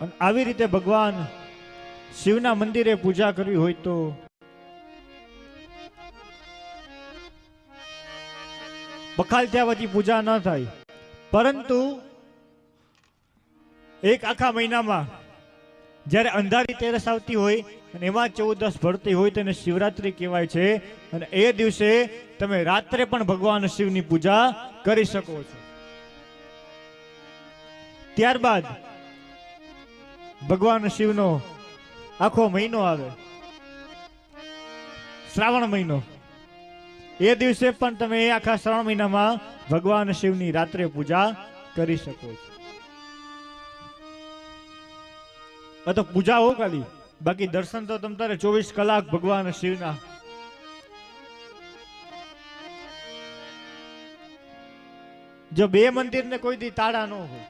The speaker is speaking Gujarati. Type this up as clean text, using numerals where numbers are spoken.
અને આવી રીતે ભગવાન શિવના મંદિરે પૂજા કરવી હોય તો બખાલ થયા પછી પૂજા ન થાય, પરંતુ એક આખા મહિનામાં જ્યારે અંધારી તેરસ આવતી હોય અને એમાં 14 ભરતી હોય તેને શિવરાત્રી કહેવાય છે. અને એ દિવસે તમે રાત્રે પણ ભગવાન શિવની પૂજા કરી શકો છો. ત્યારબાદ ભગવાન શિવનો આખો મહિનો આવે, શ્રાવણ મહિનો. એ દિવસે પણ તમે આખા શ્રાવણ મહિનામાં ભગવાન શિવની રાત્રે પૂજા કરી શકો છો. તો પૂજા હો ખાલી, બાકી દર્શન તો તમ તારે 24 કલાક ભગવાન શિવના. જો બે મંદિરને કોઈ દી તાળા ન હોય,